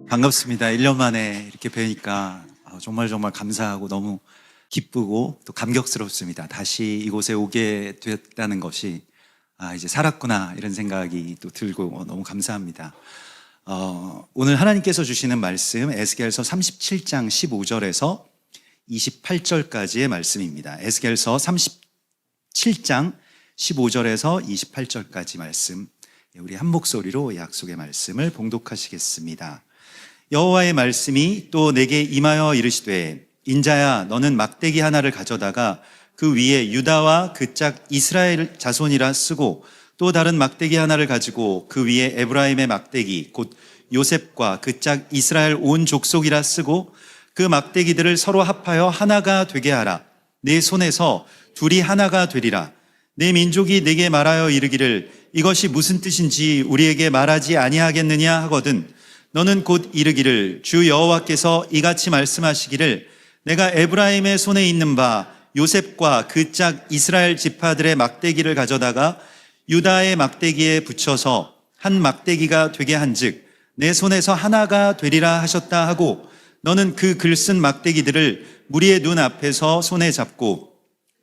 반갑습니다. 1년 만에 이렇게 뵈니까 정말 감사하고 너무 기쁘고 또 감격스럽습니다. 다시 이곳에 오게 됐다는 것이 이제 살았구나 이런 생각이 또 들고 너무 감사합니다. 오늘 하나님께서 주시는 말씀 에스겔서 37장 15절에서 28절까지의 말씀입니다. 에스겔서 37장 15절에서 28절까지 말씀, 우리 한 목소리로 약속의 말씀을 봉독하시겠습니다. 여호와의 말씀이 또 내게 임하여 이르시되, 인자야, 너는 막대기 하나를 가져다가 그 위에 유다와 그 짝 이스라엘 자손이라 쓰고, 또 다른 막대기 하나를 가지고 그 위에 에브라임의 막대기 곧 요셉과 그 짝 이스라엘 온 족속이라 쓰고, 그 막대기들을 서로 합하여 하나가 되게 하라. 내 손에서 둘이 하나가 되리라. 내 민족이 내게 말하여 이르기를, 이것이 무슨 뜻인지 우리에게 말하지 아니하겠느냐 하거든, 너는 곧 이르기를, 주 여호와께서 이같이 말씀하시기를, 내가 에브라임의 손에 있는 바 요셉과 그 짝 이스라엘 지파들의 막대기를 가져다가 유다의 막대기에 붙여서 한 막대기가 되게 한즉 내 손에서 하나가 되리라 하셨다 하고, 너는 그 글쓴 막대기들을 무리의 눈 앞에서 손에 잡고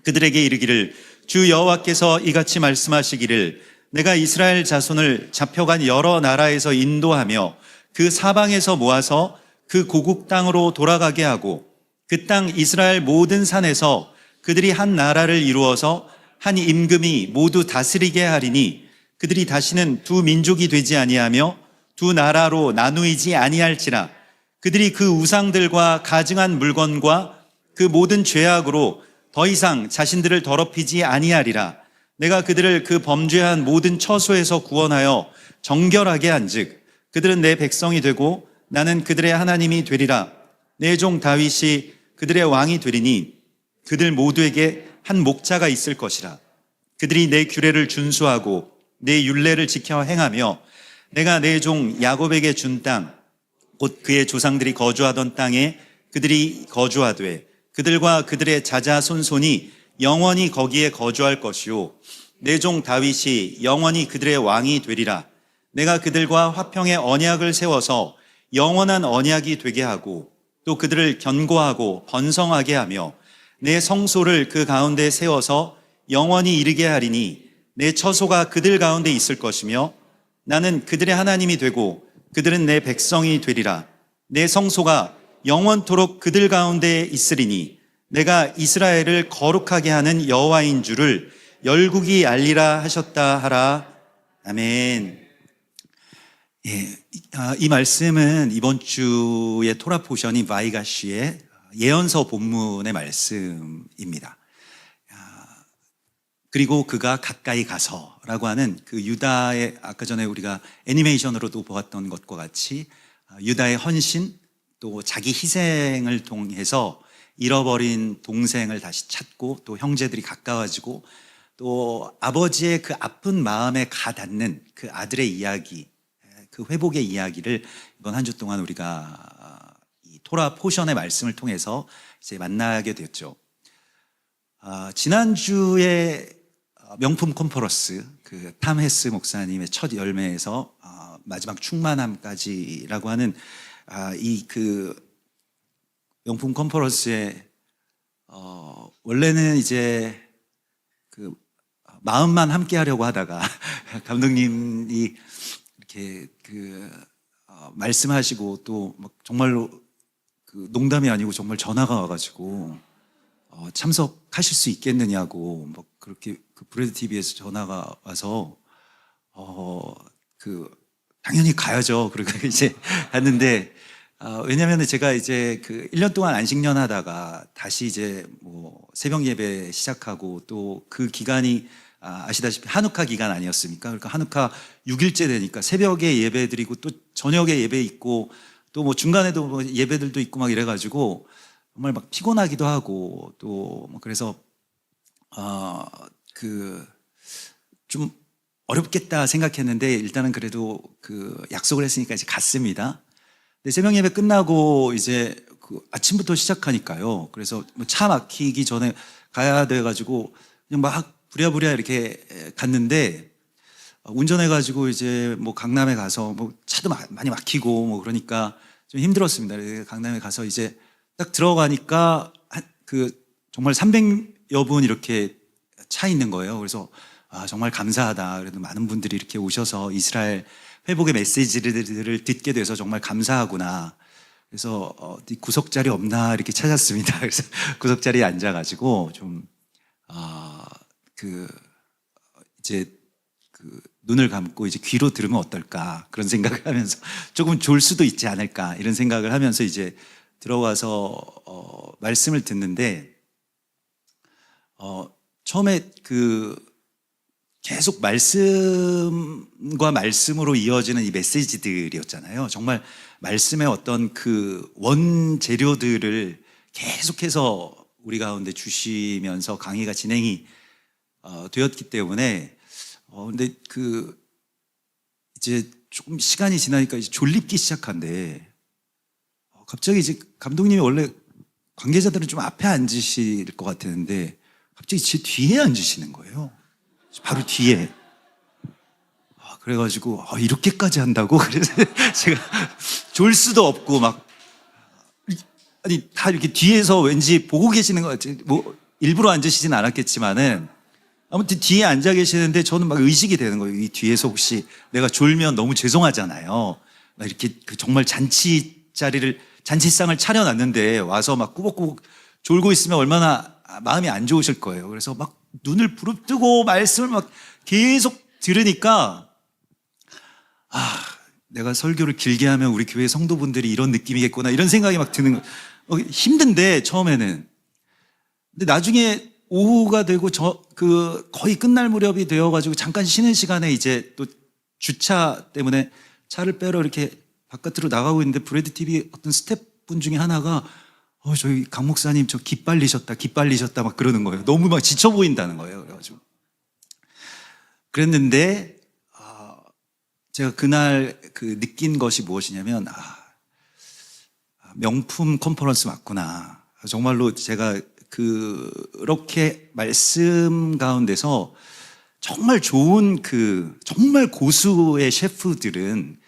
그들에게 이르기를, 주 여호와께서 이같이 말씀하시기를, 내가 이스라엘 자손을 잡혀간 여러 나라에서 인도하며 그 사방에서 모아서 그 고국 땅으로 돌아가게 하고, 그 땅 이스라엘 모든 산에서 그들이 한 나라를 이루어서 한 임금이 모두 다스리게 하리니, 그들이 다시는 두 민족이 되지 아니하며 두 나라로 나누이지 아니할지라. 그들이 그 우상들과 가증한 물건과 그 모든 죄악으로 더 이상 자신들을 더럽히지 아니하리라. 내가 그들을 그 범죄한 모든 처소에서 구원하여 정결하게 한즉 그들은 내 백성이 되고 나는 그들의 하나님이 되리라. 내 종 다윗이 그들의 왕이 되리니 그들 모두에게 한 목자가 있을 것이라. 그들이 내 규례를 준수하고 내 율례를 지켜 행하며 내가 내 종 야곱에게 준 땅 곧 그의 조상들이 거주하던 땅에 그들이 거주하되 그들과 그들의 자자손손이 영원히 거기에 거주할 것이요, 내 종 다윗이 영원히 그들의 왕이 되리라. 내가 그들과 화평의 언약을 세워서 영원한 언약이 되게 하고, 또 그들을 견고하고 번성하게 하며 내 성소를 그 가운데 세워서 영원히 이르게 하리니, 내 처소가 그들 가운데 있을 것이며 나는 그들의 하나님이 되고 그들은 내 백성이 되리라. 내 성소가 영원토록 그들 가운데 있으리니, 내가 이스라엘을 거룩하게 하는 여호와인 줄을 열국이 알리라 하셨다 하라. 아멘. 이 말씀은 이번 주의 토라 포션이 바이가시의 예언서 본문의 말씀입니다. 그리고 그가 가까이 가서라고 하는 그 유다의, 아까 전에 우리가 애니메이션으로도 보았던 것과 같이 유다의 헌신, 또 자기 희생을 통해서 잃어버린 동생을 다시 찾고, 또 형제들이 가까워지고, 또 아버지의 그 아픈 마음에 가닿는 그 아들의 이야기, 그 회복의 이야기를 이번 한 주 동안 우리가 이 토라 포션의 말씀을 통해서 이제 만나게 됐죠. 지난주에 명품 컨퍼런스, 그 탐 헤스 목사님의 첫 열매에서 마지막 충만함까지라고 하는 이 그 명품 컨퍼런스에 원래는 이제 그 마음만 함께 하려고 하다가 감독님이 이렇게 말씀하시고, 또 막 정말로 그 농담이 아니고 정말 전화가 와가지고 참석하실 수 있겠느냐고, 막 그렇게 그 브레드 TV에서 전화가 와서 당연히 가야죠. 그리고 이제 갔는데, 왜냐면 제가 이제 그 1년 동안 안식년 하다가 다시 이제 뭐 새벽 예배 시작하고, 또 그 기간이 아시다시피 한우카 기간 아니었습니까? 그러니까 한우카 6일째 되니까 새벽에 예배 드리고 또 저녁에 예배 있고, 또 뭐 중간에도 뭐 예배들도 있고 막 이래가지고 정말 막 피곤하기도 하고, 또 뭐 그래서 좀 어렵겠다 생각했는데, 일단은 그래도 그 약속을 했으니까 이제 갔습니다. 근데 새벽 예배 끝나고 이제 그 아침부터 시작하니까요. 그래서 뭐 차 막히기 전에 가야 돼가지고 그냥 막 부랴부랴 이렇게 갔는데, 운전해가지고 이제 뭐 강남에 가서 뭐 차도 많이 막히고 뭐 그러니까 좀 힘들었습니다. 강남에 가서 이제 딱 들어가니까 정말 300여 분 이렇게 차 있는 거예요. 그래서 정말 감사하다. 그래도 많은 분들이 이렇게 오셔서 이스라엘 회복의 메시지를 듣게 돼서 정말 감사하구나. 그래서 구석 자리 없나 이렇게 찾았습니다. 그래서 구석 자리에 앉아가지고 이제 눈을 감고 이제 귀로 들으면 어떨까 그런 생각을 하면서 조금 졸 수도 있지 않을까 이런 생각을 하면서 이제 들어가서 말씀을 듣는데 처음에 계속 말씀과 말씀으로 이어지는 이 메시지들이었잖아요. 정말 말씀의 어떤 원재료들을 계속해서 우리 가운데 주시면서 강의가 진행이 되었기 때문에 근데 이제 조금 시간이 지나니까 이제 졸립기 시작한데 갑자기 이제 감독님이 원래 관계자들은 좀 앞에 앉으실 것 같았는데 갑자기 제 뒤에 앉으시는 거예요. 바로 뒤에. 그래가지고 이렇게까지 한다고? 그래서 제가 졸 수도 없고 다 이렇게 뒤에서 왠지 보고 계시는 것 같아요. 뭐 일부러 앉으시진 않았겠지만은 아무튼 뒤에 앉아 계시는데 저는 막 의식이 되는 거예요. 이 뒤에서 혹시 내가 졸면 너무 죄송하잖아요. 막 이렇게 정말 잔치상을 차려놨는데 와서 막 꾸벅꾸벅 졸고 있으면 얼마나 마음이 안 좋으실 거예요. 그래서 막 눈을 부릅뜨고 말씀을 막 계속 들으니까 내가 설교를 길게 하면 우리 교회 성도분들이 이런 느낌이겠구나 이런 생각이 막 드는 거예요. 힘든데 처음에는. 근데 나중에 오후가 되고 거의 끝날 무렵이 되어가지고 잠깐 쉬는 시간에 이제 또 주차 때문에 차를 빼러 이렇게 바깥으로 나가고 있는데 브레드 TV 어떤 스태프분 중에 하나가 저희 강 목사님 저 기빨리셨다 막 그러는 거예요. 너무 막 지쳐 보인다는 거예요. 그래가지고 그랬는데 제가 그날 느낀 것이 무엇이냐면 명품 컨퍼런스 맞구나. 정말로 제가 그렇게 말씀 가운데서 정말 좋은 정말 고수의 셰프들은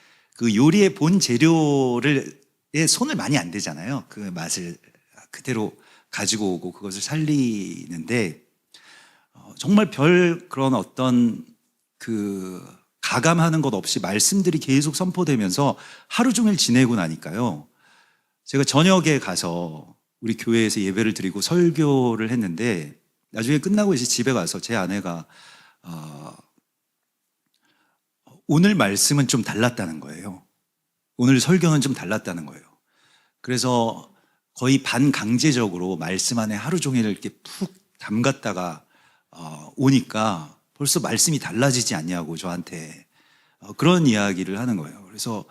요리의 본 재료를 손을 많이 안 대잖아요. 그 맛을 그대로 가지고 오고 그것을 살리는데 정말 그런 어떤 가감하는 것 없이 말씀들이 계속 선포되면서 하루 종일 지내고 나니까요. 제가 저녁에 가서 우리 교회에서 예배를 드리고 설교를 했는데 나중에 끝나고 이제 집에 가서 제 아내가 오늘 말씀은 좀 달랐다는 거예요. 오늘 설교는 좀 달랐다는 거예요. 그래서 거의 반강제적으로 말씀 안에 하루 종일 이렇게 푹 담갔다가 오니까 벌써 말씀이 달라지지 않냐고 저한테 그런 이야기를 하는 거예요. 그래서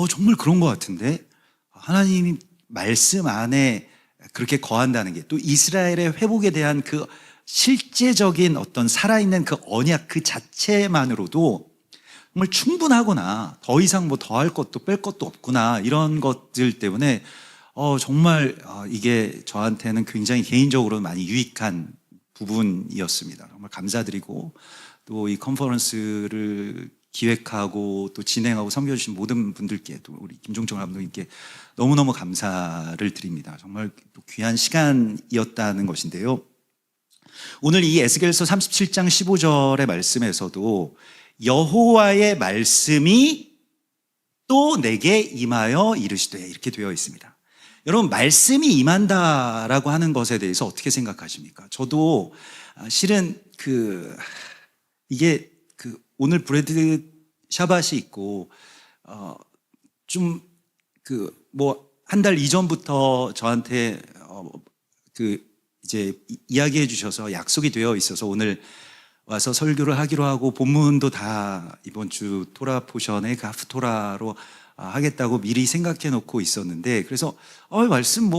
정말 그런 것 같은데 하나님이 말씀 안에 그렇게 거한다는 게 또 이스라엘의 회복에 대한 실제적인 어떤 살아있는 언약 자체만으로도 정말 충분하구나. 더 이상 뭐 더할 것도 뺄 것도 없구나. 이런 것들 때문에 정말 이게 저한테는 굉장히 개인적으로 많이 유익한 부분이었습니다. 정말 감사드리고 또 이 컨퍼런스를 기획하고 또 진행하고 섬겨주신 모든 분들께 또 우리 김종철 감독님께 너무너무 감사를 드립니다. 정말 귀한 시간이었다는 것인데요. 오늘 이 에스겔서 37장 15절의 말씀에서도 여호와의 말씀이 또 내게 임하여 이르시되 이렇게 되어 있습니다. 여러분 말씀이 임한다라고 하는 것에 대해서 어떻게 생각하십니까? 저도 실은 이게 오늘 브레드 샤밧이 있고 좀 뭐 한 달 이전부터 저한테 이제 이야기해 주셔서 약속이 되어 있어서 오늘 와서 설교를 하기로 하고 본문도 다 이번 주 토라 포션의 하프토라로 하겠다고 미리 생각해 놓고 있었는데 그래서 말씀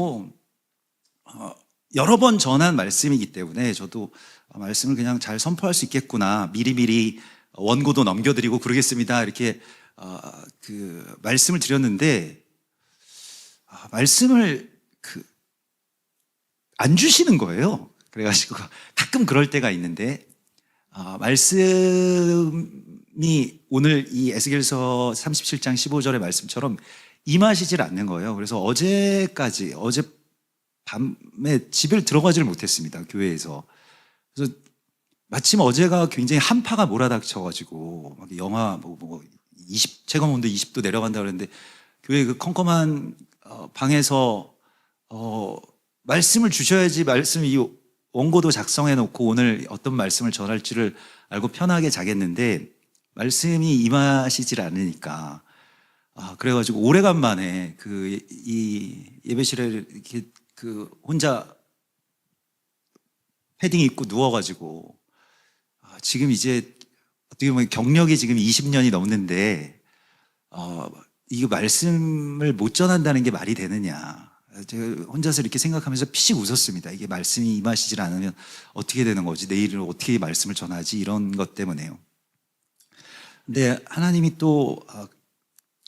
여러 번 전한 말씀이기 때문에 저도 말씀을 그냥 잘 선포할 수 있겠구나 미리미리 원고도 넘겨드리고 그러겠습니다 이렇게 말씀을 드렸는데 말씀을 안 주시는 거예요. 그래가지고 가끔 그럴 때가 있는데 말씀이 오늘 이 에스겔서 37장 15절의 말씀처럼 임하시질 않는 거예요. 그래서 어제 밤에 집을 들어가지를 못했습니다. 교회에서. 그래서 마침 어제가 굉장히 한파가 몰아닥쳐가지고 막 영하 20 체감 온도 20도 내려간다 그랬는데 교회 그 컴컴한 방에서 말씀을 주셔야지 말씀 이 원고도 작성해 놓고 오늘 어떤 말씀을 전할지를 알고 편하게 자겠는데 말씀이 임하시질 않으니까 그래가지고 오래간만에 이 예배실에 이렇게 혼자 패딩 입고 누워가지고 지금 이제 어떻게 보면 경력이 지금 20년이 넘는데 이거 말씀을 못 전한다는 게 말이 되느냐. 제가 혼자서 이렇게 생각하면서 피식 웃었습니다. 이게 말씀이 임하시질 않으면 어떻게 되는 거지? 내일은 어떻게 말씀을 전하지? 이런 것 때문에요. 근데 하나님이 또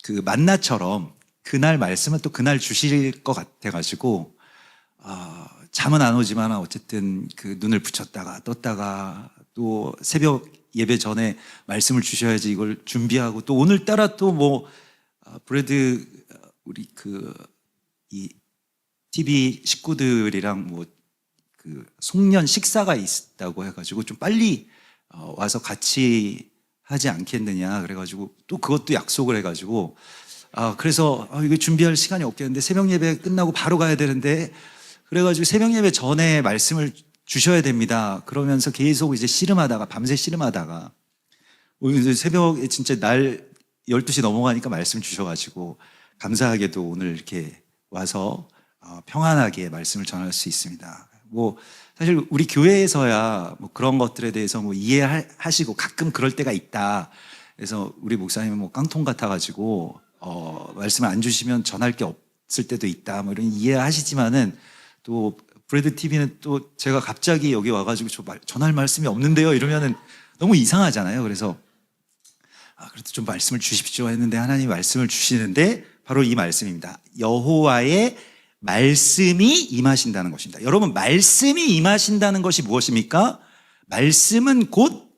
그 만나처럼 그날 말씀은 또 그날 주실 것 같아가지고 잠은 안 오지만 어쨌든 그 눈을 붙였다가 떴다가 또 새벽 예배 전에 말씀을 주셔야지 이걸 준비하고 또 오늘따라 또 뭐 브래드 우리 이 TV 식구들이랑 뭐 송년 식사가 있다고 해가지고 좀 빨리 와서 같이 하지 않겠느냐 그래가지고 또 그것도 약속을 해가지고 그래서 이거 준비할 시간이 없겠는데 새벽 예배 끝나고 바로 가야 되는데 그래가지고 새벽 예배 전에 말씀을 주셔야 됩니다. 그러면서 계속 이제 씨름하다가 밤새 씨름하다가 오늘 새벽에 진짜 날 12시 넘어가니까 말씀 주셔가지고 감사하게도 오늘 이렇게 와서 평안하게 말씀을 전할 수 있습니다. 뭐 사실 우리 교회에서야 뭐 그런 것들에 대해서 뭐 이해하시고 가끔 그럴 때가 있다. 그래서 우리 목사님은 뭐 깡통 같아가지고 말씀을 안 주시면 전할 게 없을 때도 있다. 뭐 이런 이해하시지만은 또 브래드 TV는 또 제가 갑자기 여기 와가지고 전할 말씀이 없는데요 이러면은 너무 이상하잖아요. 그래서 그래도 좀 말씀을 주십시오 했는데 하나님이 말씀을 주시는데 바로 이 말씀입니다. 여호와의 말씀이 임하신다는 것입니다. 여러분 말씀이 임하신다는 것이 무엇입니까? 말씀은 곧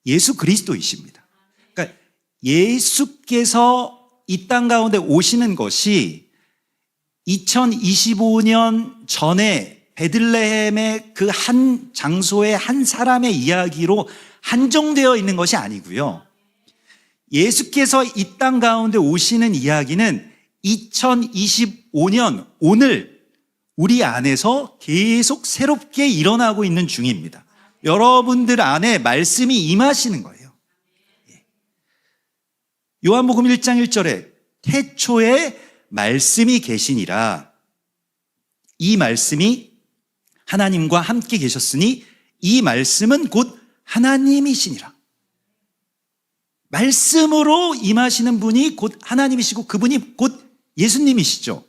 예수 그리스도이십니다. 그러니까 예수께서 이 땅 가운데 오시는 것이 2025년 전에 베들레헴의 그 한 장소의 한 사람의 이야기로 한정되어 있는 것이 아니고요. 예수께서 이 땅 가운데 오시는 이야기는 2025년 오늘 우리 안에서 계속 새롭게 일어나고 있는 중입니다. 여러분들 안에 말씀이 임하시는 거예요. 요한복음 1장 1절에 태초에 말씀이 계시니라. 이 말씀이 하나님과 함께 계셨으니 이 말씀은 곧 하나님이시니라. 말씀으로 임하시는 분이 곧 하나님이시고 그분이 곧 예수님이시죠.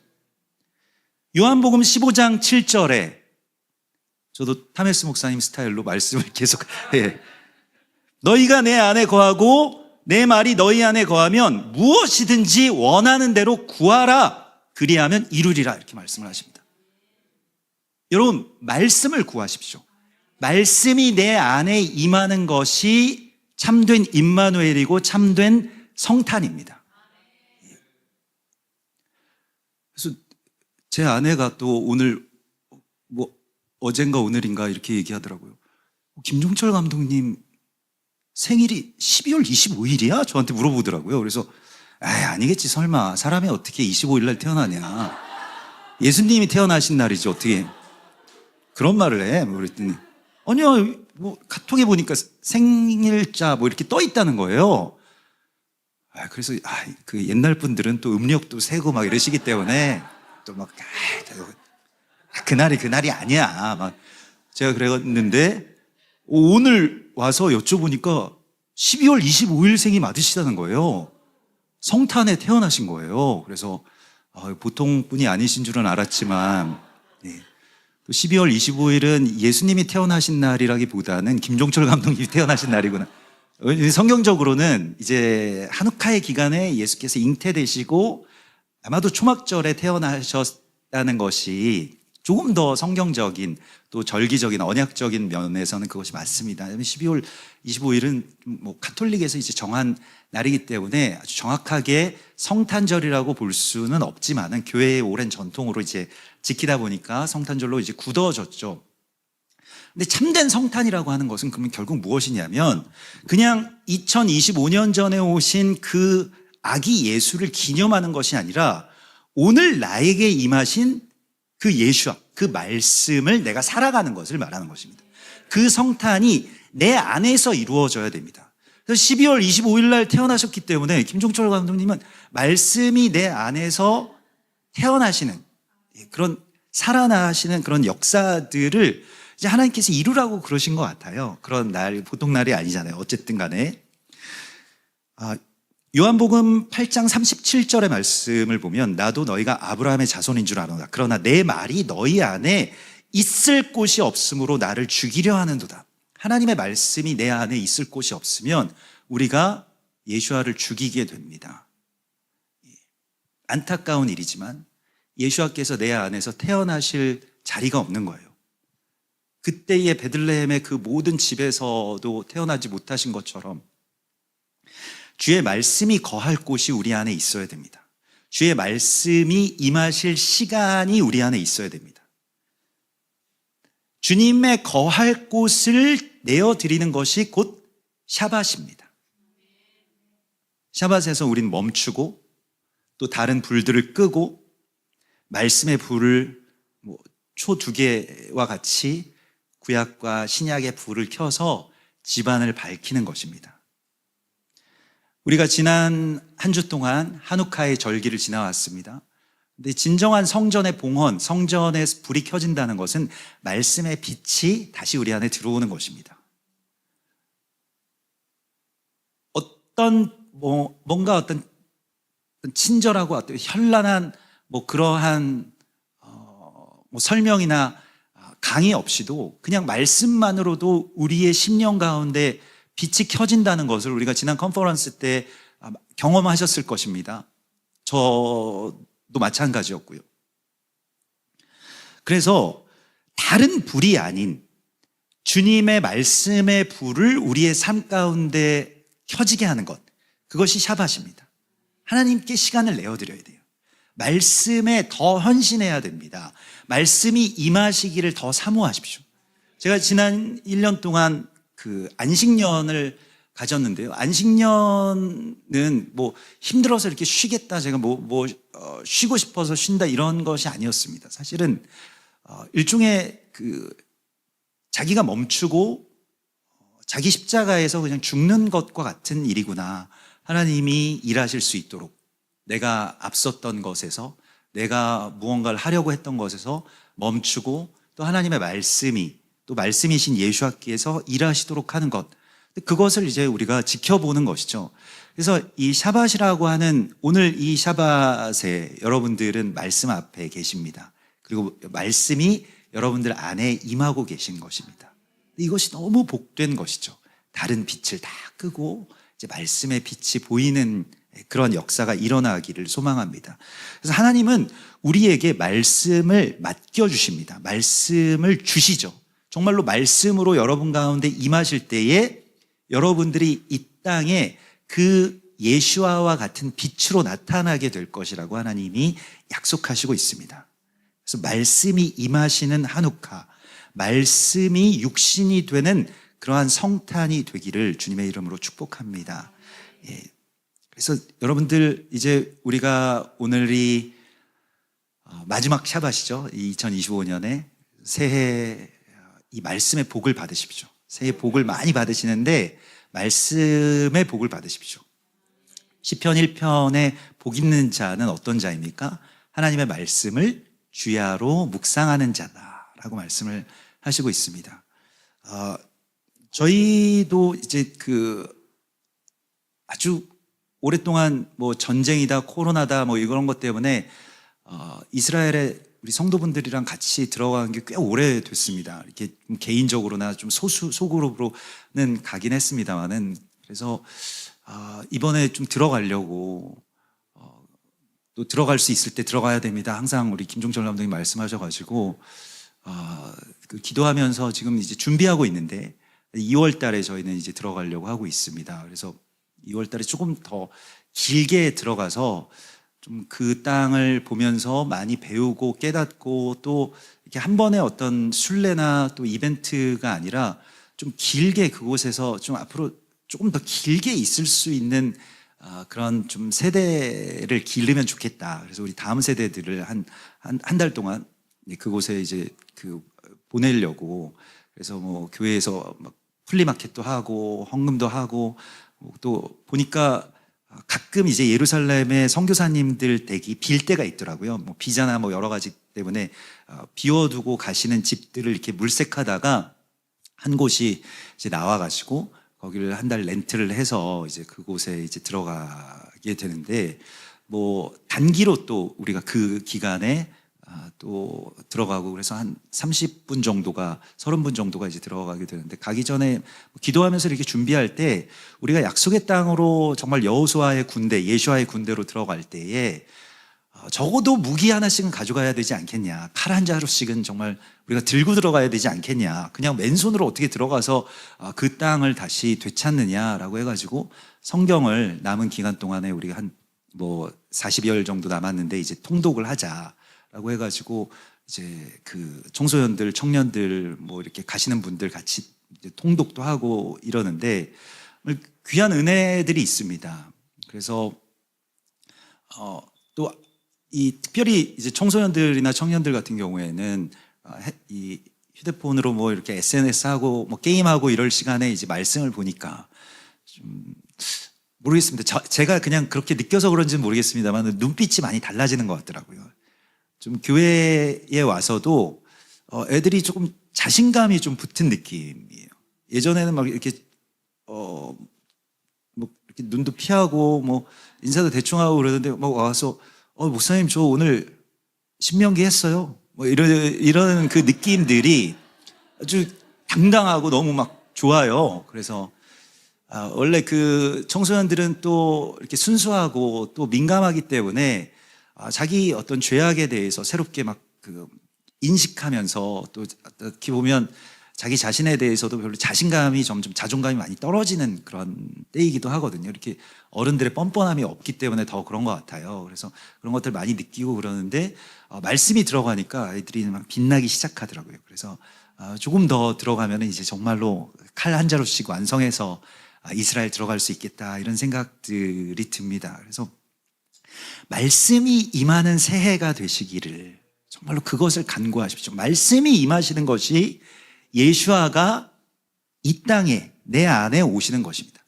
요한복음 15장 7절에 저도 타메스 목사님 스타일로 말씀을 계속 너희가 내 안에 거하고 내 말이 너희 안에 거하면 무엇이든지 원하는 대로 구하라 그리하면 이루리라 이렇게 말씀을 하십니다. 여러분 말씀을 구하십시오. 말씀이 내 안에 임하는 것이 참된 임마누엘이고 참된 성탄입니다. 그래서 제 아내가 또 오늘 뭐 어젠가 오늘인가 이렇게 얘기하더라고요. 김종철 감독님 생일이 12월 25일이야? 저한테 물어보더라고요. 그래서 아니겠지 설마 사람이 어떻게 25일 날 태어나냐. 예수님이 태어나신 날이지 어떻게 그런 말을 해. 그랬더니 아니요 뭐 카톡에 보니까 생일자 뭐 이렇게 떠 있다는 거예요. 그래서 그 옛날 분들은 또 음력도 세고 막 이러시기 때문에 또 막 그날이 아니야. 막 제가 그랬는데 오늘 와서 여쭤보니까 12월 25일 생이 맞으시다는 거예요. 성탄에 태어나신 거예요. 그래서 보통 분이 아니신 줄은 알았지만 또 12월 25일은 예수님이 태어나신 날이라기보다는 김종철 감독님이 태어나신 날이구나. 성경적으로는 이제 한우카의 기간에 예수께서 잉태되시고 아마도 초막절에 태어나셨다는 것이 조금 더 성경적인 또 절기적인 언약적인 면에서는 그것이 맞습니다. 12월 25일은 뭐 가톨릭에서 이제 정한 날이기 때문에 아주 정확하게 성탄절이라고 볼 수는 없지만은 교회의 오랜 전통으로 이제 지키다 보니까 성탄절로 이제 굳어졌죠. 근데 참된 성탄이라고 하는 것은 그러면 결국 무엇이냐면 그냥 2025년 전에 오신 그 아기 예수를 기념하는 것이 아니라 오늘 나에게 임하신 그 예수와 그 말씀을 내가 살아가는 것을 말하는 것입니다. 그 성탄이 내 안에서 이루어져야 됩니다. 그래서 12월 25일 날 태어나셨기 때문에 김종철 감독님은 말씀이 내 안에서 태어나시는 그런 살아나시는 그런 역사들을 이제 하나님께서 이루라고 그러신 것 같아요. 그런 날, 보통 날이 아니잖아요. 어쨌든 간에. 요한복음 8장 37절의 말씀을 보면 나도 너희가 아브라함의 자손인 줄 아노라. 그러나 내 말이 너희 안에 있을 곳이 없으므로 나를 죽이려 하는도다. 하나님의 말씀이 내 안에 있을 곳이 없으면 우리가 예수아를 죽이게 됩니다. 안타까운 일이지만 예수아께서 내 안에서 태어나실 자리가 없는 거예요. 그때의 베들레헴의 그 모든 집에서도 태어나지 못하신 것처럼 주의 말씀이 거할 곳이 우리 안에 있어야 됩니다. 주의 말씀이 임하실 시간이 우리 안에 있어야 됩니다. 주님의 거할 곳을 내어드리는 것이 곧 샤밧입니다. 샤밧에서 우린 멈추고 또 다른 불들을 끄고 말씀의 불을 초 2개와 같이 구약과 신약의 불을 켜서 집안을 밝히는 것입니다. 우리가 지난 한 주 동안 하누카의 절기를 지나왔습니다. 근데 진정한 성전의 봉헌, 성전의 불이 켜진다는 것은 말씀의 빛이 다시 우리 안에 들어오는 것입니다. 뭔가 어떤 친절하고 어떤 현란한 그러한 설명이나 강의 없이도 그냥 말씀만으로도 우리의 심령 가운데 빛이 켜진다는 것을 우리가 지난 컨퍼런스 때 경험하셨을 것입니다. 저도 마찬가지였고요. 그래서 다른 불이 아닌 주님의 말씀의 불을 우리의 삶 가운데 켜지게 하는 것, 그것이 샤밧입니다. 하나님께 시간을 내어드려야 돼요. 말씀에 더 헌신해야 됩니다. 말씀이 임하시기를 더 사모하십시오. 제가 지난 1년 동안 그 안식년을 가졌는데요. 안식년은 힘들어서 이렇게 쉬겠다, 제가 쉬고 싶어서 쉰다 이런 것이 아니었습니다. 사실은 일종의 자기가 멈추고 자기 십자가에서 그냥 죽는 것과 같은 일이구나. 하나님이 일하실 수 있도록 내가 앞섰던 것에서 내가 무언가를 하려고 했던 것에서 멈추고 또 하나님의 말씀이 또 말씀이신 예수께서 일하시도록 하는 것, 그것을 이제 우리가 지켜보는 것이죠. 그래서 이 샤밧이라고 하는 오늘 이 샤밧에 여러분들은 말씀 앞에 계십니다. 그리고 말씀이 여러분들 안에 임하고 계신 것입니다. 이것이 너무 복된 것이죠. 다른 빛을 다 끄고 이제 말씀의 빛이 보이는 그런 역사가 일어나기를 소망합니다. 그래서 하나님은 우리에게 말씀을 맡겨주십니다. 말씀을 주시죠. 정말로 말씀으로 여러분 가운데 임하실 때에 여러분들이 이 땅에 그 예수아와 같은 빛으로 나타나게 될 것이라고 하나님이 약속하시고 있습니다. 그래서 말씀이 임하시는 하누카, 말씀이 육신이 되는 그러한 성탄이 되기를 주님의 이름으로 축복합니다. 그래서 여러분들 이제 우리가 오늘이 마지막 샤밧이죠. 2025년에 새해 이 말씀의 복을 받으십시오. 새해 복을 많이 받으시는데 말씀의 복을 받으십시오. 시편 1편에 복 있는 자는 어떤 자입니까? 하나님의 말씀을 주야로 묵상하는 자다라고 말씀을 하시고 있습니다. 저희도 이제 아주 오랫동안 전쟁이다, 코로나다, 이런 것 때문에 이스라엘에 우리 성도분들이랑 같이 들어간 게 꽤 오래됐습니다. 이렇게 개인적으로나 좀 소그룹으로는 가긴 했습니다만은, 그래서 이번에 좀 들어가려고 또 들어갈 수 있을 때 들어가야 됩니다. 항상 우리 김종철 감독님 말씀하셔가지고 기도하면서 지금 이제 준비하고 있는데 2월 달에 저희는 이제 들어가려고 하고 있습니다. 그래서 2월 달에 조금 더 길게 들어가서 좀 그 땅을 보면서 많이 배우고 깨닫고 또 이렇게 한 번의 어떤 순례나 또 이벤트가 아니라 좀 길게 그곳에서 좀 앞으로 조금 더 길게 있을 수 있는 그런 좀 세대를 기르면 좋겠다. 그래서 우리 다음 세대들을 한 달 동안 그곳에 이제 보내려고. 그래서 뭐 교회에서 막 플리마켓도 하고 헌금도 하고 또 보니까 가끔 이제 예루살렘의 선교사님들 댁이 빌 때가 있더라고요. 뭐 비자나 뭐 여러 가지 때문에 비워두고 가시는 집들을 이렇게 물색하다가 한 곳이 이제 나와가지고 거기를 한 달 렌트를 해서 이제 그곳에 이제 들어가게 되는데 뭐 단기로 또 우리가 그 기간에 또 들어가고 그래서 한 30분 정도가 30분 정도가 이제 들어가게 되는데 가기 전에 기도하면서 이렇게 준비할 때 우리가 약속의 땅으로 정말 여호수아의 군대, 예수아의 군대로 들어갈 때에 적어도 무기 하나씩은 가져가야 되지 않겠냐. 칼 한 자루씩은 정말 우리가 들고 들어가야 되지 않겠냐. 그냥 맨손으로 어떻게 들어가서 그 땅을 다시 되찾느냐라고 해가지고 성경을 남은 기간 동안에 우리가 한 뭐 40여일 정도 남았는데 이제 통독을 하자라고 해가지고 이제 그 청소년들, 청년들 뭐 이렇게 가시는 분들 같이 이제 통독도 하고 이러는데 귀한 은혜들이 있습니다. 그래서 또 이 특별히 이제 청소년들이나 청년들 같은 경우에는 이 휴대폰으로 뭐 이렇게 SNS하고 뭐 게임하고 이럴 시간에 이제 말씀을 보니까 좀 모르겠습니다. 제가 그냥 그렇게 느껴서 그런지는 모르겠습니다만 눈빛이 많이 달라지는 것 같더라고요. 좀 교회에 와서도 애들이 조금 자신감이 좀 붙은 느낌이에요. 예전에는 막 이렇게 뭐 이렇게 눈도 피하고 뭐 인사도 대충 하고 그러는데 막 와서 목사님 저 오늘 신명기 했어요. 뭐 이런 그 느낌들이 아주 당당하고 너무 막 좋아요. 그래서 원래 그 청소년들은 또 이렇게 순수하고 또 민감하기 때문에 자기 어떤 죄악에 대해서 새롭게 막 인식하면서 또 어떻게 보면 자기 자신에 대해서도 별로 자신감이 점점 자존감이 많이 떨어지는 그런 때이기도 하거든요. 이렇게 어른들의 뻔뻔함이 없기 때문에 더 그런 것 같아요. 그래서 그런 것들 많이 느끼고 그러는데 말씀이 들어가니까 아이들이 막 빛나기 시작하더라고요. 그래서 조금 더 들어가면 이제 정말로 칼 한 자루씩 완성해서 이스라엘 들어갈 수 있겠다 이런 생각들이 듭니다. 그래서 말씀이 임하는 새해가 되시기를 정말로 그것을 간구하십시오. 말씀이 임하시는 것이 예수아가 이 땅에 내 안에 오시는 것입니다.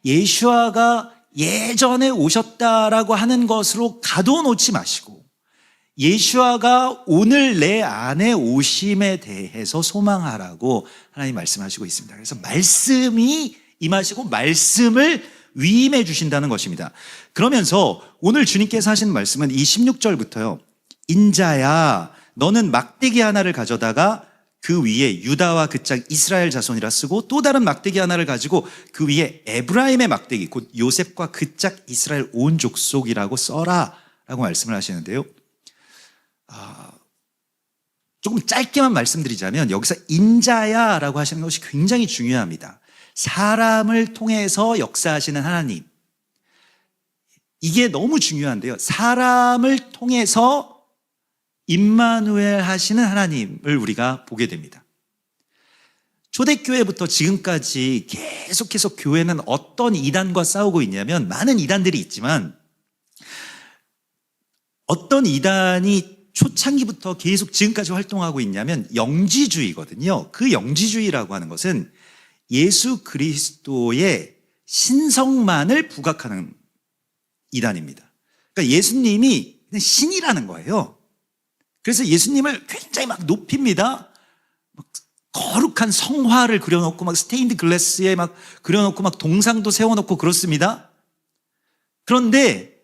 예수아가 예전에 오셨다라고 하는 것으로 가둬놓지 마시고 예수아가 오늘 내 안에 오심에 대해서 소망하라고 하나님 말씀하시고 있습니다. 그래서 말씀이 임하시고 말씀을 위임해 주신다는 것입니다. 그러면서 오늘 주님께서 하시는 말씀은 이 16절부터요. 인자야 너는 막대기 하나를 가져다가 그 위에 유다와 그 짝 이스라엘 자손이라 쓰고 또 다른 막대기 하나를 가지고 그 위에 에브라임의 막대기 곧 요셉과 그 짝 이스라엘 온 족속이라고 써라 라고 말씀을 하시는데요. 조금 짧게만 말씀드리자면 여기서 인자야 라고 하시는 것이 굉장히 중요합니다. 사람을 통해서 역사하시는 하나님, 이게 너무 중요한데요. 사람을 통해서 임마누엘 하시는 하나님을 우리가 보게 됩니다. 초대교회부터 지금까지 계속해서 교회는 어떤 이단과 싸우고 있냐면 많은 이단들이 있지만 어떤 이단이 초창기부터 계속 지금까지 활동하고 있냐면 영지주의거든요. 그 영지주의라고 하는 것은 예수 그리스도의 신성만을 부각하는 이단입니다. 그러니까 예수님이 그냥 신이라는 거예요. 그래서 예수님을 굉장히 막 높입니다. 막 거룩한 성화를 그려놓고 막 스테인드 글래스에 막 그려놓고 막 동상도 세워놓고 그렇습니다. 그런데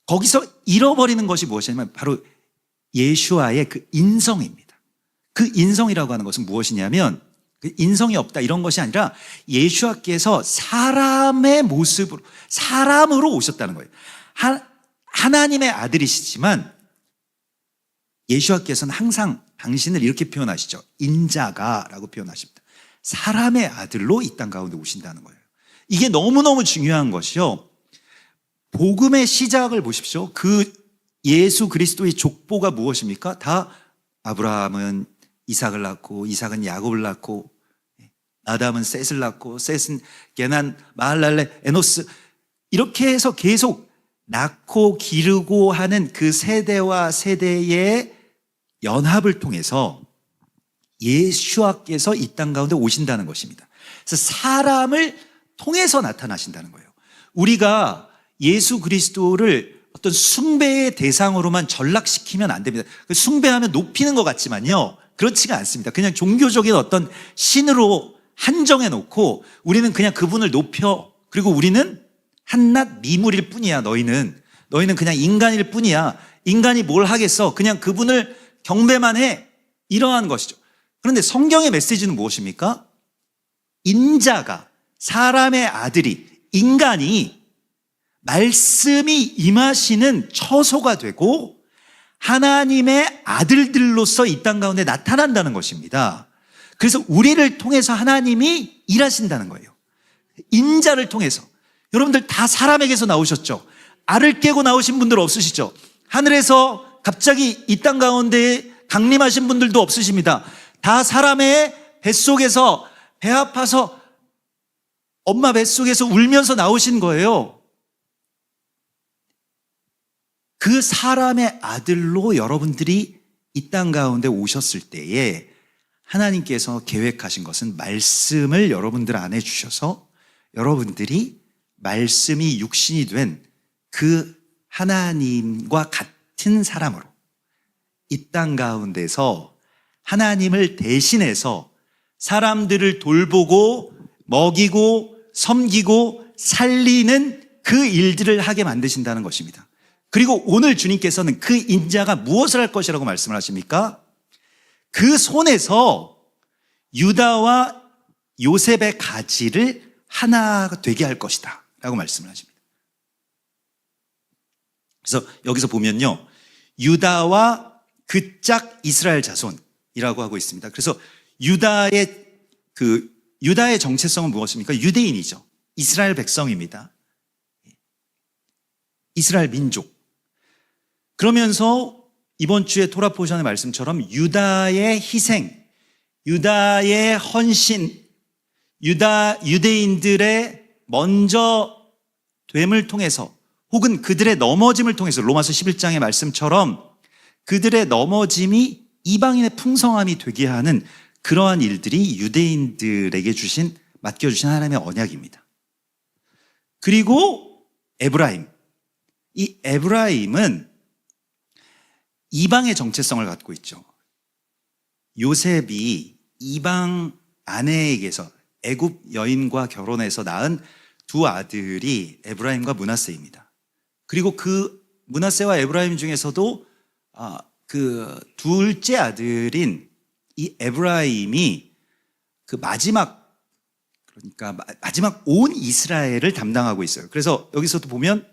거기서 잃어버리는 것이 무엇이냐면 바로 예수와의 그 인성입니다. 그 인성이라고 하는 것은 무엇이냐면 그 인성이 없다 이런 것이 아니라 예수와께서 사람의 모습으로 사람으로 오셨다는 거예요. 하나님의 아들이시지만 예수와께서는 항상 당신을 이렇게 표현하시죠. 인자가라고 표현하십니다. 사람의 아들로 이 땅 가운데 오신다는 거예요. 이게 너무너무 중요한 것이요. 복음의 시작을 보십시오. 그 예수 그리스도의 족보가 무엇입니까? 다 아브라함은 이삭을 낳고, 이삭은 야곱을 낳고, 아담은 셋을 낳고, 셋은 게난, 마할랄레, 에노스, 이렇게 해서 계속 낳고 기르고 하는 그 세대와 세대의 연합을 통해서 예수와께서 이 땅 가운데 오신다는 것입니다. 그래서 사람을 통해서 나타나신다는 거예요. 우리가 예수 그리스도를 어떤 숭배의 대상으로만 전락시키면 안 됩니다. 숭배하면 높이는 것 같지만요, 그렇지가 않습니다. 그냥 종교적인 어떤 신으로 한정해 놓고 우리는 그냥 그분을 높여, 그리고 우리는 한낱 미물일 뿐이야. 너희는 그냥 인간일 뿐이야. 인간이 뭘 하겠어? 그냥 그분을 경배만 해. 이러한 것이죠. 그런데 성경의 메시지는 무엇입니까? 인자가, 사람의 아들이, 인간이 말씀이 임하시는 처소가 되고 하나님의 아들들로서 이 땅 가운데 나타난다는 것입니다. 그래서 우리를 통해서 하나님이 일하신다는 거예요. 인자를 통해서. 여러분들 다 사람에게서 나오셨죠? 알을 깨고 나오신 분들 없으시죠? 하늘에서 갑자기 이 땅 가운데 강림하신 분들도 없으십니다. 다 사람의 뱃속에서, 배 아파서 엄마 뱃속에서 울면서 나오신 거예요. 그 사람의 아들로 여러분들이 이 땅 가운데 오셨을 때에 하나님께서 계획하신 것은 말씀을 여러분들 안에 주셔서 여러분들이 말씀이 육신이 된 그 하나님과 같은 사람으로 이 땅 가운데서 하나님을 대신해서 사람들을 돌보고 먹이고 섬기고 살리는 그 일들을 하게 만드신다는 것입니다. 그리고 오늘 주님께서는 그 인자가 무엇을 할 것이라고 말씀을 하십니까? 그 손에서 유다와 요셉의 가지를 하나 되게 할 것이다 라고 말씀을 하십니다. 그래서 여기서 보면요, 유다와 그 짝 이스라엘 자손이라고 하고 있습니다. 그래서 유다의 정체성은 무엇입니까? 유대인이죠. 이스라엘 백성입니다. 이스라엘 민족. 그러면서 이번 주에 토라 포션의 말씀처럼 유다의 희생, 유다의 헌신, 유대인들의 먼저 됨을 통해서, 혹은 그들의 넘어짐을 통해서, 로마서 11장의 말씀처럼 그들의 넘어짐이 이방인의 풍성함이 되게 하는 그러한 일들이 유대인들에게 맡겨주신 하나님의 언약입니다. 그리고 에브라임. 이 에브라임은 이방의 정체성을 갖고 있죠. 요셉이 이방 아내에게서 애굽 여인과 결혼해서 낳은 두 아들이 에브라임과 므낫세입니다. 그리고 그 므낫세와 에브라임 중에서도 그 둘째 아들인 이 에브라임이 그 마지막 온 이스라엘을 담당하고 있어요. 그래서 여기서도 보면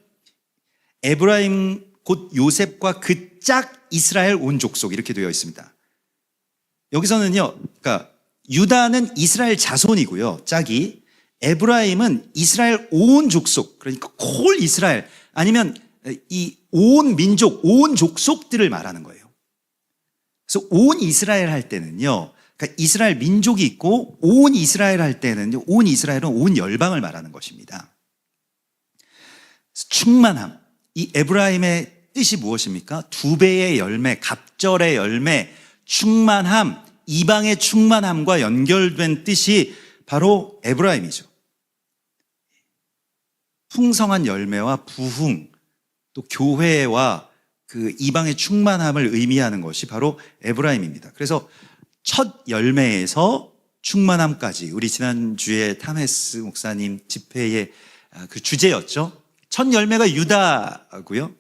에브라임 곧 요셉과 그 짝 이스라엘 온 족속 이렇게 되어 있습니다. 여기서는요, 그러니까 유다는 이스라엘 자손이고요, 짝이. 에브라임은 이스라엘 온 족속, 그러니까 콜 이스라엘, 아니면 이 온 민족, 온 족속들을 말하는 거예요. 그래서 온 이스라엘 할 때는요, 그러니까 이스라엘 민족이 있고 온 이스라엘 할 때는 온 이스라엘은 온 열방을 말하는 것입니다. 충만함, 이 에브라임의 뜻이 무엇입니까? 두 배의 열매, 갑절의 열매, 충만함, 이방의 충만함과 연결된 뜻이 바로 에브라임이죠. 풍성한 열매와 부흥, 또 교회와 그 이방의 충만함을 의미하는 것이 바로 에브라임입니다. 그래서 첫 열매에서 충만함까지, 우리 지난주에 타메스 목사님 집회의 그 주제였죠. 첫 열매가 유다고요.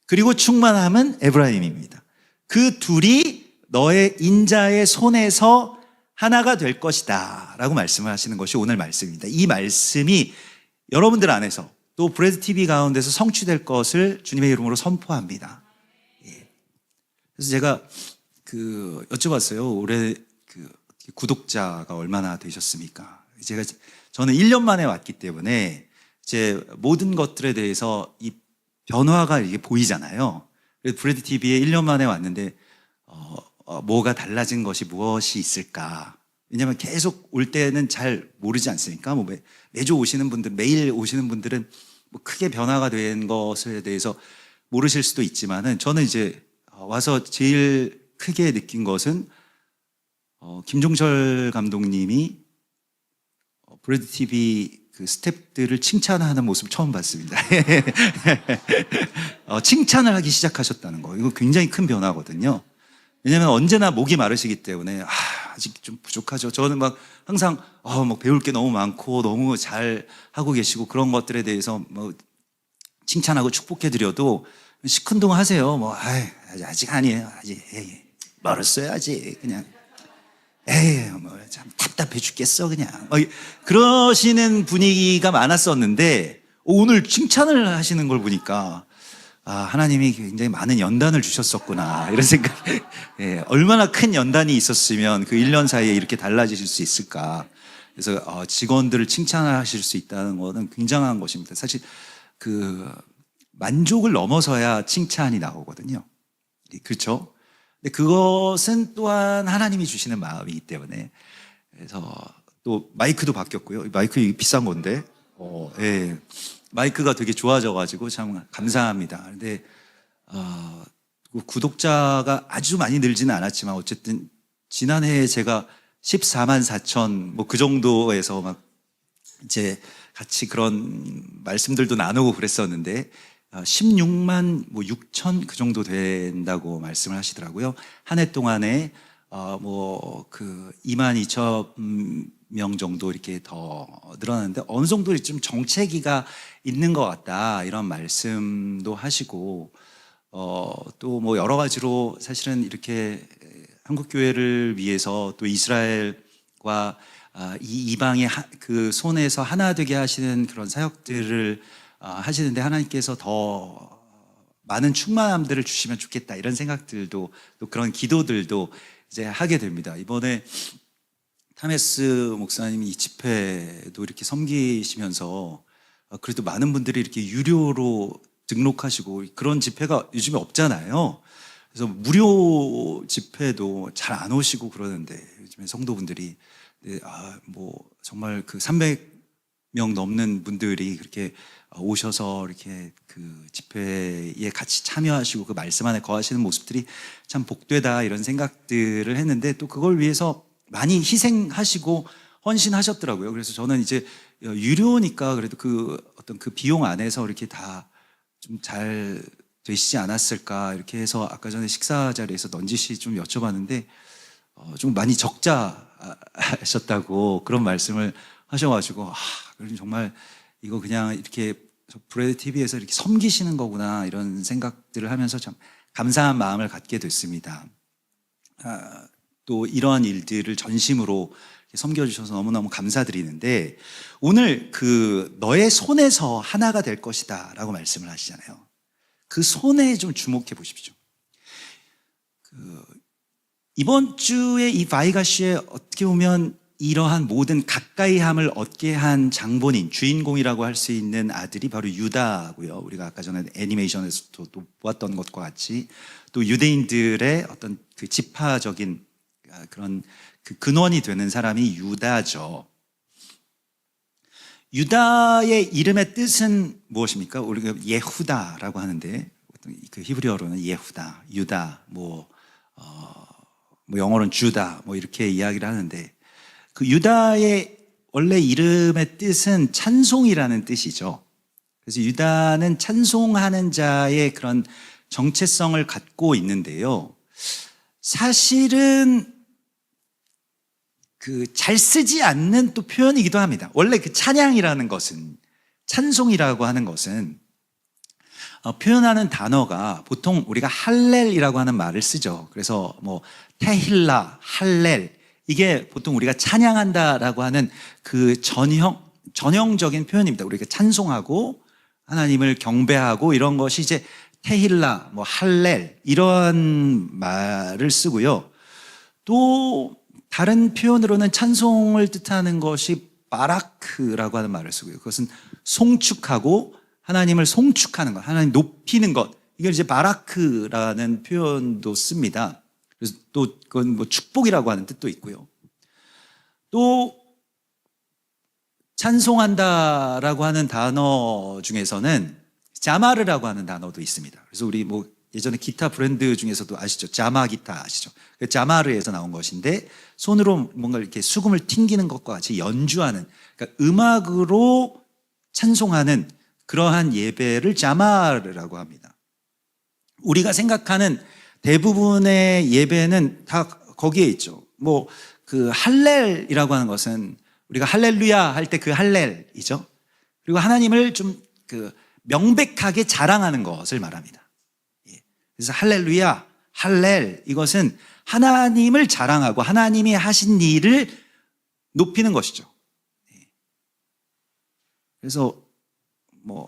그리고 충만함은 에브라임입니다. 그 둘이 너의 인자의 손에서 하나가 될 것이다 라고 말씀을 하시는 것이 오늘 말씀입니다. 이 말씀이 여러분들 안에서, 또 브레드 TV 가운데서 성취될 것을 주님의 이름으로 선포합니다. 예. 그래서 제가 여쭤봤어요. 올해 구독자가 얼마나 되셨습니까? 저는 1년 만에 왔기 때문에 이제 모든 것들에 대해서 이 변화가 이게 보이잖아요. 그래서 브레드 TV에 1년 만에 왔는데 뭐가 달라진 것이 무엇이 있을까? 왜냐하면 계속 올 때는 잘 모르지 않습니까? 뭐 매주 오시는 분들, 매일 오시는 분들은 뭐 크게 변화가 된 것에 대해서 모르실 수도 있지만은 저는 이제 와서 제일 크게 느낀 것은 김종철 감독님이 브레드 TV 그 스태프들을 칭찬하는 모습을 처음 봤습니다. 칭찬을 하기 시작하셨다는 거. 이거 굉장히 큰 변화거든요. 왜냐하면 언제나 목이 마르시기 때문에 아직 좀 부족하죠. 저는 막 항상 막 배울 게 너무 많고 너무 잘 하고 계시고 그런 것들에 대해서 뭐 칭찬하고 축복해 드려도 시큰둥하세요. 뭐 아직 아니에요. 아직 멀었어요. 아직 그냥 뭐 참 답답해 죽겠어 그냥 그러시는 분위기가 많았었는데 오늘 칭찬을 하시는 걸 보니까 하나님이 굉장히 많은 연단을 주셨었구나 이런 생각. 얼마나 큰 연단이 있었으면 그 1년 사이에 이렇게 달라지실 수 있을까. 그래서 직원들을 칭찬하실 수 있다는 것은 굉장한 것입니다. 사실 만족을 넘어서야 칭찬이 나오거든요. 그렇죠? 근데 그것은 또한 하나님이 주시는 마음이기 때문에. 그래서 또 마이크도 바뀌었고요. 마이크 비싼 건데 마이크가 되게 좋아져가지고 참 감사합니다. 근데 구독자가 아주 많이 늘지는 않았지만 어쨌든 지난해에 제가 14만 4천 뭐 그 정도에서 막 이제 같이 그런 말씀들도 나누고 그랬었는데 16만 6천 그 정도 된다고 말씀을 하시더라고요. 한 해 동안에 2만 2천 명 정도 이렇게 더 늘어났는데 어느 정도 좀 정체기가 있는 것 같다 이런 말씀도 하시고 또 뭐 여러 가지로 사실은 이렇게 한국 교회를 위해서 또 이스라엘과 이 이방의 그 손에서 하나 되게 하시는 그런 사역들을 하시는데 하나님께서 더 많은 충만함들을 주시면 좋겠다 이런 생각들도 또 그런 기도들도 이제 하게 됩니다. 이번에 타메스 목사님이 이 집회도 이렇게 섬기시면서 그래도 많은 분들이 이렇게 유료로 등록하시고 그런 집회가 요즘에 없잖아요. 그래서 무료 집회도 잘 안 오시고 그러는데 요즘에 성도분들이 정말 그 300명 넘는 분들이 그렇게 오셔서 이렇게 그 집회에 같이 참여하시고 그 말씀 안에 거하시는 모습들이 참 복되다 이런 생각들을 했는데 또 그걸 위해서 많이 희생하시고 헌신하셨더라고요. 그래서 저는 이제 유료니까 그래도 그 어떤 그 비용 안에서 이렇게 다 좀 잘 되시지 않았을까 이렇게 해서 아까 전에 식사 자리에서 넌지시 좀 여쭤봤는데 좀 많이 적자하셨다고 그런 말씀을 하셔가지고 그럼 정말 이거 그냥 이렇게 브레드 TV에서 이렇게 섬기시는 거구나 이런 생각들을 하면서 참 감사한 마음을 갖게 됐습니다. 또 이러한 일들을 전심으로 섬겨주셔서 너무너무 감사드리는데 오늘 너의 손에서 하나가 될 것이다 라고 말씀을 하시잖아요. 그 손에 좀 주목해 보십시오. 이번 주에 이 바이가시에 어떻게 보면 이러한 모든 가까이함을 얻게 한 장본인, 주인공이라고 할 수 있는 아들이 바로 유다고요. 우리가 아까 전에 애니메이션에서도 보았던 것과 같이 또 유대인들의 어떤 그 지파적인 그런 그 근원이 되는 사람이 유다죠. 유다의 이름의 뜻은 무엇입니까? 우리가 예후다라고 하는데 그 히브리어로는 예후다, 유다, 영어로는 주다, 이렇게 이야기를 하는데 그 유다의 원래 이름의 뜻은 찬송이라는 뜻이죠. 그래서 유다는 찬송하는 자의 그런 정체성을 갖고 있는데요. 사실은 잘 쓰지 않는 또 표현이기도 합니다. 원래 그 찬양이라는 것은, 찬송이라고 하는 것은 표현하는 단어가 보통 우리가 할렐이라고 하는 말을 쓰죠. 그래서 테힐라, 할렐, 이게 보통 우리가 찬양한다라고 하는 그 전형적인 표현입니다. 우리가 찬송하고 하나님을 경배하고 이런 것이 이제 테힐라, 뭐 할렐 이런 말을 쓰고요. 또 다른 표현으로는 찬송을 뜻하는 것이 바라크라고 하는 말을 쓰고요. 그것은 송축하고 하나님을 송축하는 것, 하나님 높이는 것. 이걸 이제 바라크라는 표현도 씁니다. 그래서 또 그건 뭐 축복이라고 하는 뜻도 있고요. 또 찬송한다라고 하는 단어 중에서는 자마르라고 하는 단어도 있습니다. 그래서 우리 뭐 예전에 기타 브랜드 중에서도 아시죠? 자마 기타 아시죠? 자마르에서 나온 것인데 손으로 뭔가 이렇게 수금을 튕기는 것과 같이 연주하는, 그러니까 음악으로 찬송하는 그러한 예배를 자마르라고 합니다. 우리가 생각하는 대부분의 예배는 다 거기에 있죠. 뭐 그 할렐이라고 하는 것은 우리가 할렐루야 할 때 그 할렐이죠. 그리고 하나님을 좀 그 명백하게 자랑하는 것을 말합니다. 그래서 할렐루야, 할렐, 이것은 하나님을 자랑하고 하나님이 하신 일을 높이는 것이죠. 그래서 뭐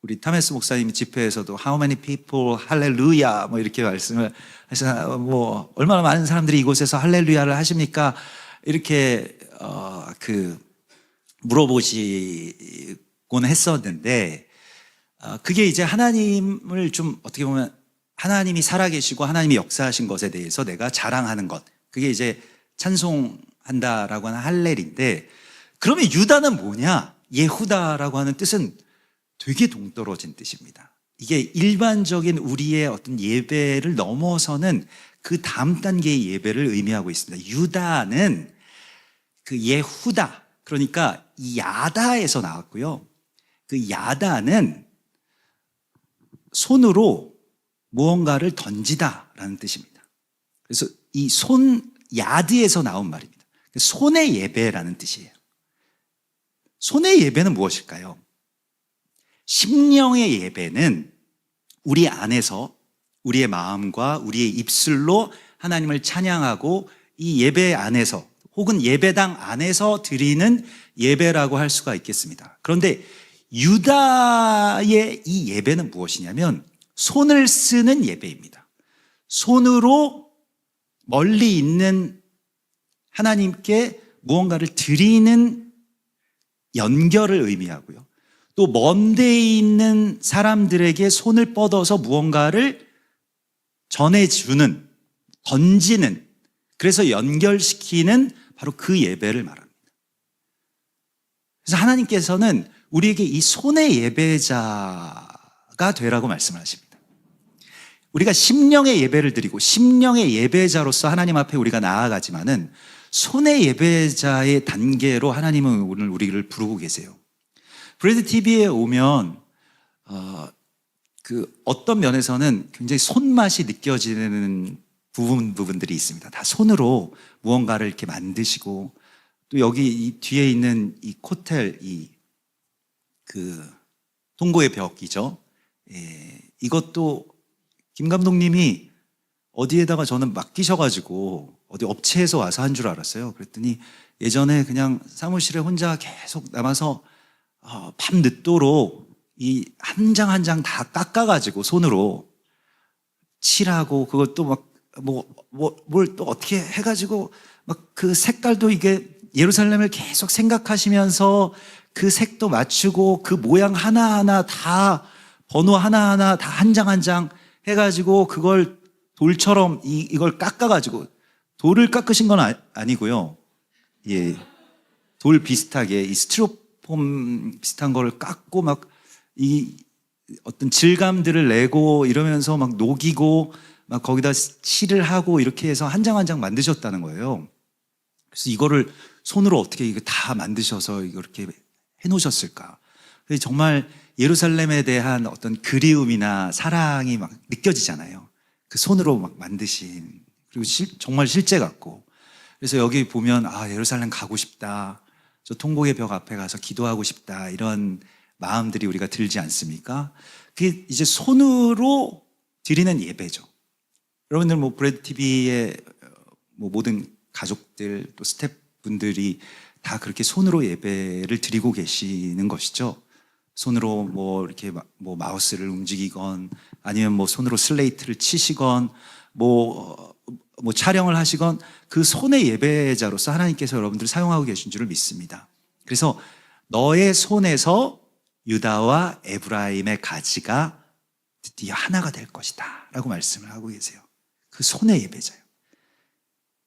우리 타메스 목사님이 집회에서도 How many people 할렐루야 뭐 이렇게 말씀을 하시나, 뭐 얼마나 많은 사람들이 이곳에서 할렐루야를 하십니까? 이렇게 물어보시곤 했었는데, 그게 이제 하나님을 좀 어떻게 보면 하나님이 살아계시고 하나님이 역사하신 것에 대해서 내가 자랑하는 것, 그게 이제 찬송한다라고 하는 할렐인데, 그러면 유다는 뭐냐? 예후다라고 하는 뜻은 되게 동떨어진 뜻입니다. 이게 일반적인 우리의 어떤 예배를 넘어서는 그 다음 단계의 예배를 의미하고 있습니다. 유다는 그 예후다, 그러니까 야다에서 나왔고요. 그 야다는 손으로 무언가를 던지다라는 뜻입니다. 그래서 이 야드에서 나온 말입니다. 손의 예배라는 뜻이에요. 손의 예배는 무엇일까요? 심령의 예배는 우리 안에서 우리의 마음과 우리의 입술로 하나님을 찬양하고 이 예배 안에서 혹은 예배당 안에서 드리는 예배라고 할 수가 있겠습니다. 그런데 유다의 이 예배는 무엇이냐면 손을 쓰는 예배입니다. 손으로 멀리 있는 하나님께 무언가를 드리는 연결을 의미하고요. 또 먼 데에 있는 사람들에게 손을 뻗어서 무언가를 전해주는, 던지는, 그래서 연결시키는 바로 그 예배를 말합니다. 그래서 하나님께서는 우리에게 이 손의 예배자가 되라고 말씀을 하십니다. 우리가 심령의 예배를 드리고 심령의 예배자로서 하나님 앞에 우리가 나아가지만은 손의 예배자의 단계로 하나님은 오늘 우리를 부르고 계세요. 브레드 TV에 오면 어떤 면에서는 굉장히 손맛이 느껴지는 부분들이 있습니다. 다 손으로 무언가를 이렇게 만드시고, 또 여기 이 뒤에 있는 이 코텔, 통고의 벽이죠. 이것도 김 감독님이 어디에다가 저는 맡기셔가지고 어디 업체에서 와서 한 줄 알았어요. 그랬더니 예전에 그냥 사무실에 혼자 계속 남아서 밤 늦도록 이 한 장 한 장 다 깎아가지고 손으로 칠하고, 그것도 막 뭘 또 어떻게 해가지고 막 그 색깔도 이게 예루살렘을 계속 생각하시면서 그 색도 맞추고 그 모양 하나하나 다 번호 하나하나 다 한 장 한 장 해가지고 그걸 돌처럼 이걸 깎아가지고, 돌을 깎으신 건 아니고요. 예, 돌 비슷하게 이 스티로폼 비슷한 거를 깎고 막 이 어떤 질감들을 내고 이러면서 막 녹이고 막 거기다 칠을 하고 이렇게 해서 한 장 한 장 만드셨다는 거예요. 그래서 이거를 손으로 어떻게 이거 다 만드셔서 이렇게 해놓으셨을까? 정말 예루살렘에 대한 어떤 그리움이나 사랑이 막 느껴지잖아요. 그 손으로 막 만드신, 그리고 정말 실제 같고. 그래서 여기 보면 예루살렘 가고 싶다, 저 통곡의 벽 앞에 가서 기도하고 싶다, 이런 마음들이 우리가 들지 않습니까? 그게 이제 손으로 드리는 예배죠. 여러분들 뭐 브레드 TV의 뭐 모든 가족들 또 스태프분들이 다 그렇게 손으로 예배를 드리고 계시는 것이죠. 손으로 뭐 이렇게 뭐 마우스를 움직이건 아니면 뭐 손으로 슬레이트를 치시건 뭐 촬영을 하시건 그 손의 예배자로서 하나님께서 여러분들을 사용하고 계신 줄을 믿습니다. 그래서 너의 손에서 유다와 에브라임의 가지가 드디어 하나가 될 것이다 라고 말씀을 하고 계세요. 그 손의 예배자요.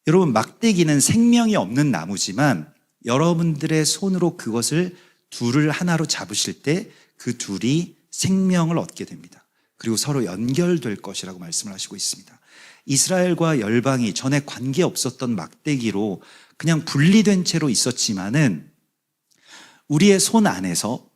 여러분, 막대기는 생명이 없는 나무지만 여러분들의 손으로 그것을 둘을 하나로 잡으실 때 그 둘이 생명을 얻게 됩니다. 그리고 서로 연결될 것이라고 말씀을 하시고 있습니다. 이스라엘과 열방이 전에 관계 없었던 막대기로 그냥 분리된 채로 있었지만은 우리의 손 안에서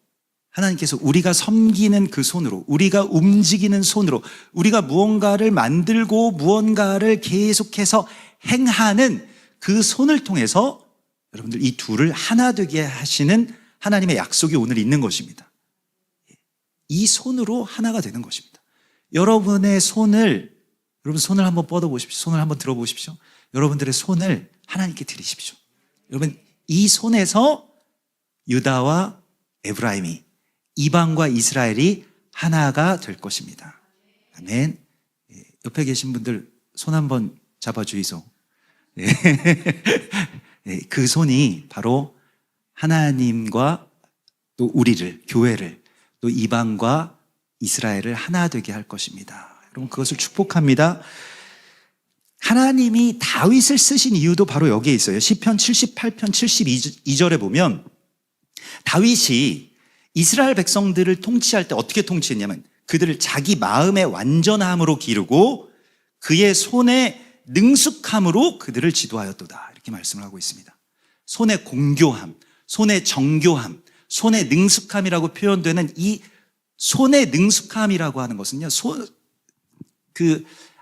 하나님께서 우리가 섬기는 그 손으로, 우리가 움직이는 손으로, 우리가 무언가를 만들고 무언가를 계속해서 행하는 그 손을 통해서 여러분들 이 둘을 하나 되게 하시는 하나님의 약속이 오늘 있는 것입니다. 이 손으로 하나가 되는 것입니다. 여러분의 손을, 여러분 손을 한번 뻗어 보십시오. 손을 한번 들어 보십시오. 여러분들의 손을 하나님께 드리십시오. 여러분, 이 손에서 유다와 에브라임이, 이방과 이스라엘이 하나가 될 것입니다. 아멘. 옆에 계신 분들 손 한번 잡아주이소. 그 손이 바로 하나님과 또 우리를, 교회를, 또 이방과 이스라엘을 하나 되게 할 것입니다. 여러분, 그것을 축복합니다. 하나님이 다윗을 쓰신 이유도 바로 여기에 있어요. 시편 78편 72절에 보면 다윗이 이스라엘 백성들을 통치할 때 어떻게 통치했냐면 그들을 자기 마음의 완전함으로 기르고 그의 손의 능숙함으로 그들을 지도하였도다. 이렇게 말씀을 하고 있습니다. 손의 공교함, 손의 정교함, 손의 능숙함이라고 표현되는 이 손의 능숙함이라고 하는 것은요,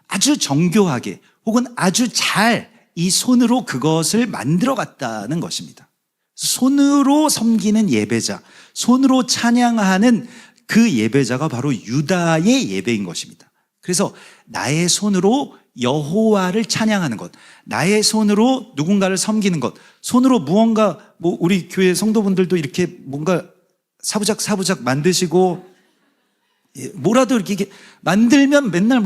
아주 정교하게 혹은 아주 잘 이 손으로 그것을 만들어 갔다는 것입니다. 손으로 섬기는 예배자, 손으로 찬양하는 그 예배자가 바로 유다의 예배인 것입니다. 그래서 나의 손으로 여호와를 찬양하는 것, 나의 손으로 누군가를 섬기는 것, 손으로 무언가, 우리 교회 성도분들도 이렇게 뭔가 사부작 만드시고, 뭐라도 이렇게 만들면 맨날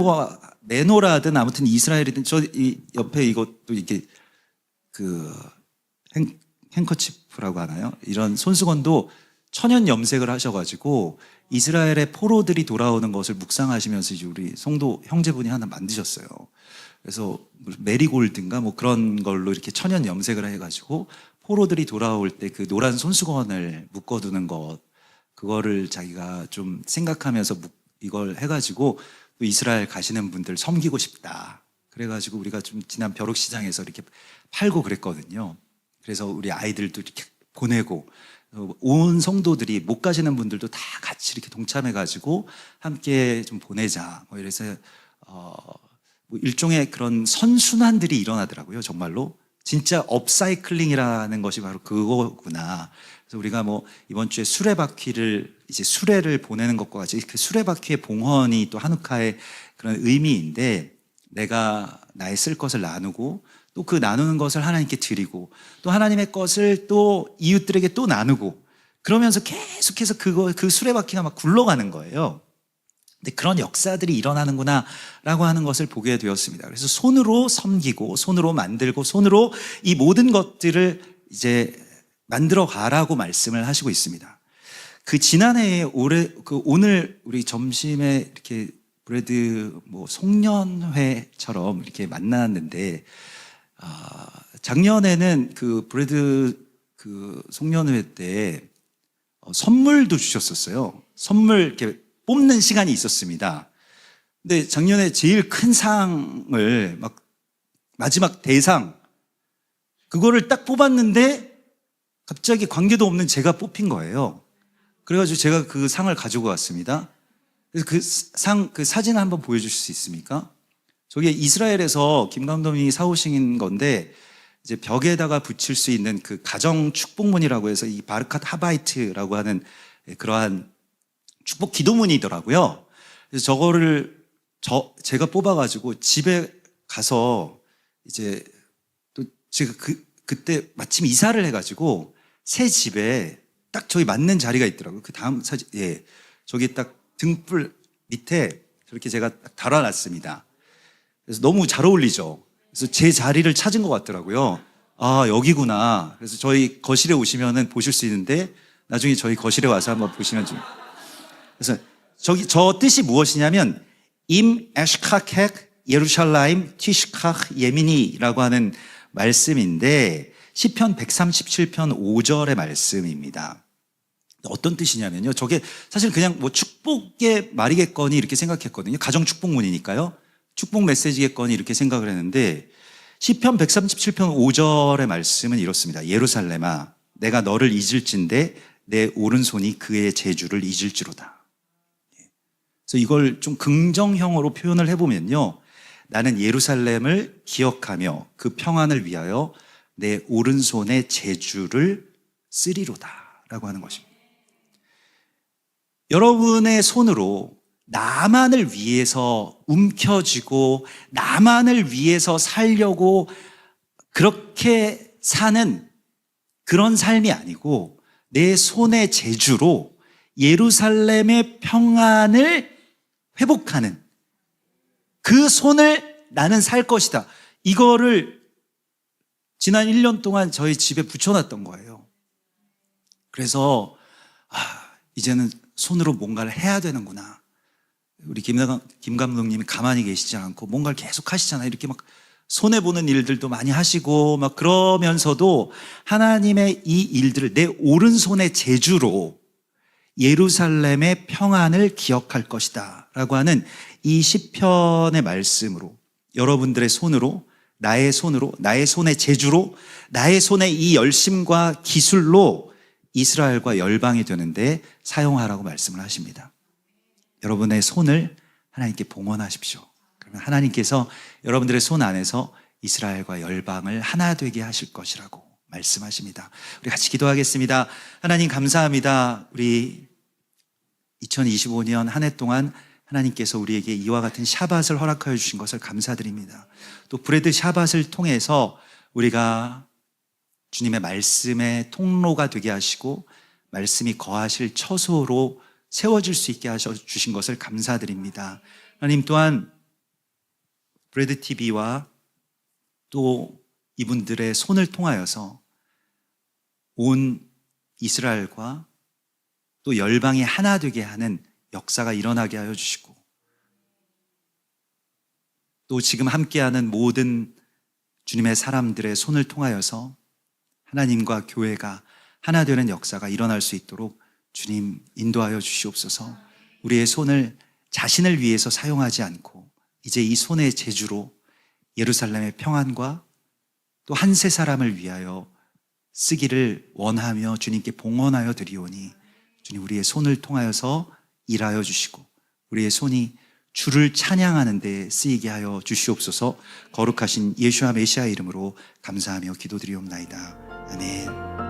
내노라든 아무튼 이스라엘이든 이 옆에 이것도 이렇게 행커치프라고 하나요? 이런 손수건도 천연 염색을 하셔가지고 이스라엘의 포로들이 돌아오는 것을 묵상하시면서 이제 우리 성도 형제분이 하나 만드셨어요. 그래서 메리골드인가 그런 걸로 이렇게 천연 염색을 해가지고 포로들이 돌아올 때 그 노란 손수건을 묶어두는 것, 그거를 자기가 좀 생각하면서 이걸 해가지고 또 이스라엘 가시는 분들 섬기고 싶다. 그래가지고 우리가 좀 지난 벼룩시장에서 이렇게 팔고 그랬거든요. 그래서 우리 아이들도 이렇게 보내고 온 성도들이 못 가시는 분들도 다 같이 이렇게 동참해가지고 함께 좀 보내자. 이래서 일종의 그런 선순환들이 일어나더라고요. 정말로 진짜 업사이클링이라는 것이 바로 그거구나. 그래서 우리가 이번 주에 수레바퀴를 이제 수레를 보내는 것과 같이 그 수레바퀴의 봉헌이 또 한우카의 그런 의미인데 내가 나의 쓸 것을 나누고 또 그 나누는 것을 하나님께 드리고 또 하나님의 것을 또 이웃들에게 또 나누고 그러면서 계속해서 그 수레바퀴가 막 굴러가는 거예요. 근데 그런 역사들이 일어나는구나라고 하는 것을 보게 되었습니다. 그래서 손으로 섬기고 손으로 만들고 손으로 이 모든 것들을 이제 만들어 가라고 말씀을 하시고 있습니다. 그 지난해에 오늘 우리 점심에 이렇게 브레드 송년회처럼 이렇게 만났는데 작년에는 그 브레드 송년회 때 선물도 주셨었어요. 선물 이렇게 뽑는 시간이 있었습니다. 근데 작년에 제일 큰 상을 마지막 대상 그거를 딱 뽑았는데 갑자기 관계도 없는 제가 뽑힌 거예요. 그래가지고 제가 그 상을 가지고 왔습니다. 그래서 그 사진을 한번 보여주실 수 있습니까? 저게 이스라엘에서 김 감독님이 사오신 건데 이제 벽에다가 붙일 수 있는 그 가정 축복문이라고 해서 이 바르캇 하바이트라고 하는 그러한 축복 기도문이더라고요. 그래서 저거를 제가 뽑아가지고 집에 가서 이제 또 제가 그때 마침 이사를 해가지고 새 집에 딱 딱 저기 맞는 자리가 있더라고요. 그 다음 사진, 예. 저기 딱 등불 밑에 저렇게 제가 딱 달아놨습니다. 그래서 너무 잘 어울리죠. 그래서 제 자리를 찾은 것 같더라고요. 아, 여기구나. 그래서 저희 거실에 오시면은 보실 수 있는데 나중에 저희 거실에 와서 한번 보시면 좀. 그래서 저 뜻이 무엇이냐면 임 에시카캑 예루샬라임 티시카흐 예미니라고 하는 말씀인데 시편 137편 5절의 말씀입니다. 어떤 뜻이냐면요. 저게 사실 그냥 뭐 축복의 말이겠거니 이렇게 생각했거든요. 가정 축복문이니까요. 축복 메시지겠거니 이렇게 생각을 했는데 시편 137편 5절의 말씀은 이렇습니다. 예루살렘아 내가 너를 잊을진대 내 오른손이 그의 재주를 잊을지로다. 그래서 이걸 좀 긍정형으로 표현을 해보면요. 나는 예루살렘을 기억하며 그 평안을 위하여 내 오른손의 재주를 쓰리로다 라고 하는 것입니다. 여러분의 손으로 나만을 위해서 움켜쥐고 나만을 위해서 살려고 그렇게 사는 그런 삶이 아니고 내 손의 재주로 예루살렘의 평안을 회복하는 그 손을 나는 살 것이다. 이거를 지난 1년 동안 저희 집에 붙여놨던 거예요. 그래서 이제는 손으로 뭔가를 해야 되는구나. 우리 김 감독님이 가만히 계시지 않고 뭔가를 계속 하시잖아요. 이렇게 막 손해보는 일들도 많이 하시고 막 그러면서도 하나님의 이 일들을 내 오른손의 재주로 예루살렘의 평안을 기억할 것이다 라고 하는 이 시편의 말씀으로 여러분들의 손으로 나의 손의 재주로 나의 손의 이 열심과 기술로 이스라엘과 열방이 되는데 사용하라고 말씀을 하십니다. 여러분의 손을 하나님께 봉헌하십시오. 그러면 하나님께서 여러분들의 손 안에서 이스라엘과 열방을 하나 되게 하실 것이라고 말씀하십니다. 우리 같이 기도하겠습니다. 하나님 감사합니다. 우리 2025년 한 해 동안 하나님께서 우리에게 이와 같은 샤밧을 허락하여 주신 것을 감사드립니다. 또 브레드 샤밧을 통해서 우리가 주님의 말씀의 통로가 되게 하시고 말씀이 거하실 처소로 세워질 수 있게 하셔 주신 것을 감사드립니다. 하나님 또한 브레드 TV와 또 이분들의 손을 통하여서 온 이스라엘과 또 열방이 하나 되게 하는 역사가 일어나게 하여 주시고 또 지금 함께하는 모든 주님의 사람들의 손을 통하여서 하나님과 교회가 하나 되는 역사가 일어날 수 있도록 주님 인도하여 주시옵소서. 우리의 손을 자신을 위해서 사용하지 않고 이제 이 손의 재주로 예루살렘의 평안과 또 한 세 사람을 위하여 쓰기를 원하며 주님께 봉헌하여 드리오니 주님 우리의 손을 통하여서 일하여 주시고 우리의 손이 주를 찬양하는 데 쓰이게 하여 주시옵소서. 거룩하신 예수와 메시아 이름으로 감사하며 기도드리옵나이다. 아멘.